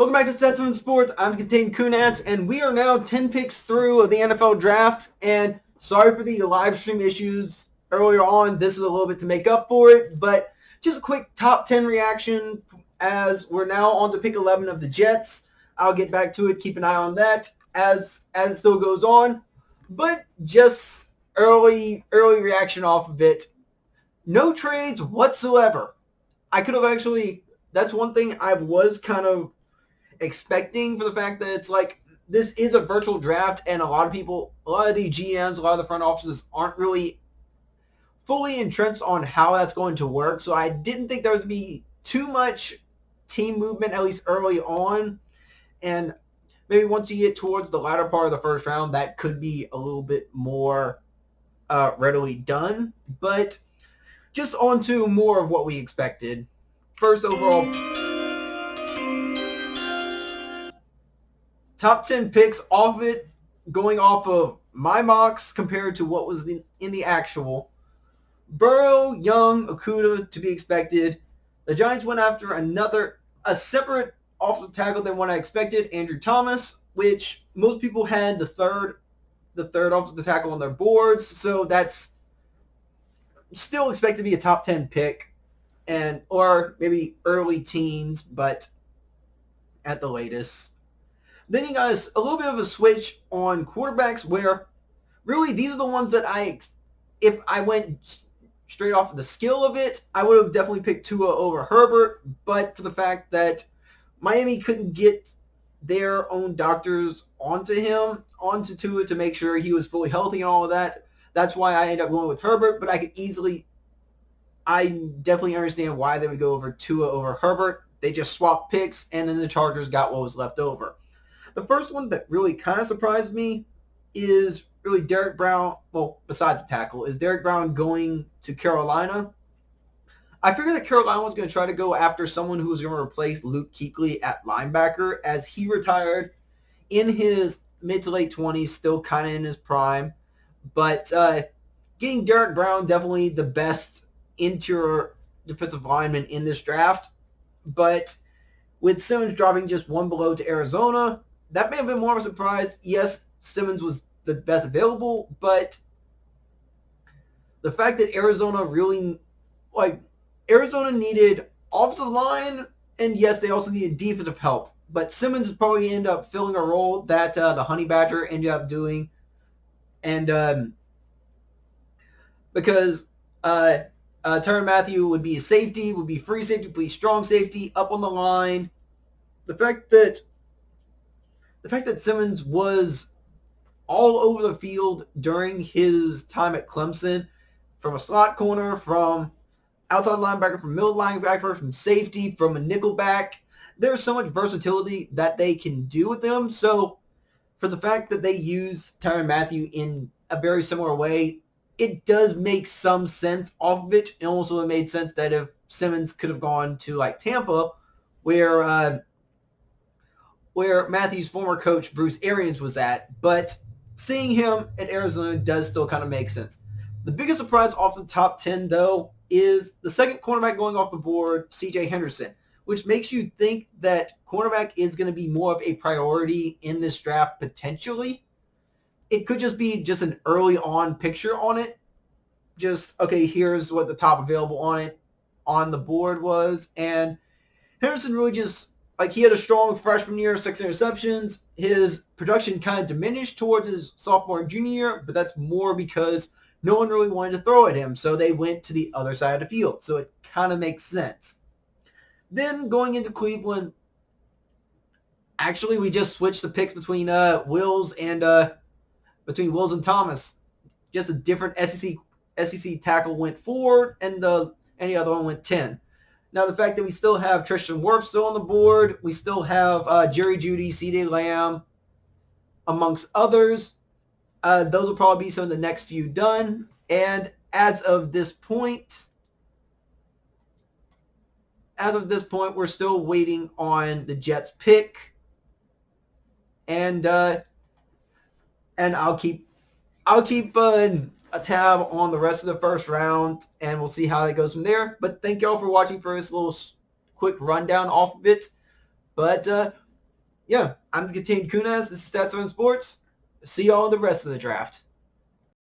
Welcome back to Setsman Sports. I'm Contain Kunas, and we are now 10 picks through of the NFL Draft. And sorry for the live stream issues earlier on. This is a little bit to make up for it, but just a quick top 10 reaction as we're now on to pick 11 of the Jets. I'll get back to it. Keep an eye on that as it still goes on. But just early reaction off of it. No trades whatsoever. I could have actually. That's one thing I was kind of expecting, for the fact that it's like this is a virtual draft and a lot of the GMs, a lot of the front offices aren't really fully entrenched on how that's going to work. So I didn't think there was going to be too much team movement, at least early on. And maybe once you get towards the latter part of the first round, that could be a little bit more readily done. But just on to more of what we expected. First overall, top 10 picks off of it, going off of my mocks compared to what was in the actual. Burrow, Young, Okudah to be expected. The Giants went after a separate offensive tackle than what I expected, Andrew Thomas, which most people had the third offensive tackle on their boards. So that's still expected to be a top 10 pick, or maybe early teens, but at the latest. Then you guys, a little bit of a switch on quarterbacks where really these are the ones that if I went straight off of the skill of it, I would have definitely picked Tua over Herbert. But for the fact that Miami couldn't get their own doctors onto Tua to make sure he was fully healthy and all of that, that's why I ended up going with Herbert. But I definitely understand why they would go over Tua over Herbert. They just swapped picks, and then the Chargers got what was left over. The first one that really kind of surprised me is really Derek Brown. Well, besides the tackle, is Derek Brown going to Carolina? I figured that Carolina was going to try to go after someone who was going to replace Luke Kuechly at linebacker, as he retired in his mid to late 20s, still kind of in his prime. But getting Derek Brown, definitely the best interior defensive lineman in this draft. But with Simmons dropping just one below to Arizona, that may have been more of a surprise. Yes, Simmons was the best available, but the fact that Arizona needed offensive line, and yes, they also needed defensive help. But Simmons probably ended up filling a role that the Honey Badger ended up doing, and because Tyrann Mathieu would be a safety, would be free safety, would be strong safety, up on the line. The fact that Simmons was all over the field during his time at Clemson, from a slot corner, from outside linebacker, from middle linebacker, from safety, from a nickel back. There's so much versatility that they can do with them. So for the fact that they use Tyrann Mathieu in a very similar way, it does make some sense off of it. And also it made sense that if Simmons could have gone to like Tampa, where Matthew's former coach Bruce Arians was at, but seeing him at Arizona does still kind of make sense. The biggest surprise off the top 10, though, is the second cornerback going off the board, C.J. Henderson, which makes you think that cornerback is going to be more of a priority in this draft potentially. It could just be just an early on picture on it. Just, okay, here's what the top available on the board was. And Henderson really just, he had a strong freshman year, 6 interceptions. His production kind of diminished towards his sophomore and junior year, but that's more because no one really wanted to throw at him, so they went to the other side of the field. So it kind of makes sense. Then going into Cleveland, actually we just switched the picks between Wills and Thomas. Just a different SEC tackle went 4, and any other one went 10. Now, the fact that we still have Tristan Wirfs still on the board, we still have Jerry Jeudy, CeeDee Lamb, amongst others. Those will probably be some of the next few done. And as of this point, we're still waiting on the Jets pick. And I'll keep a tab on the rest of the first round, and we'll see how it goes from there. But thank y'all for watching for this little quick rundown off of it. But yeah, I'm the Contained Kunas. This is Stats on Sports. See y'all in the rest of the draft.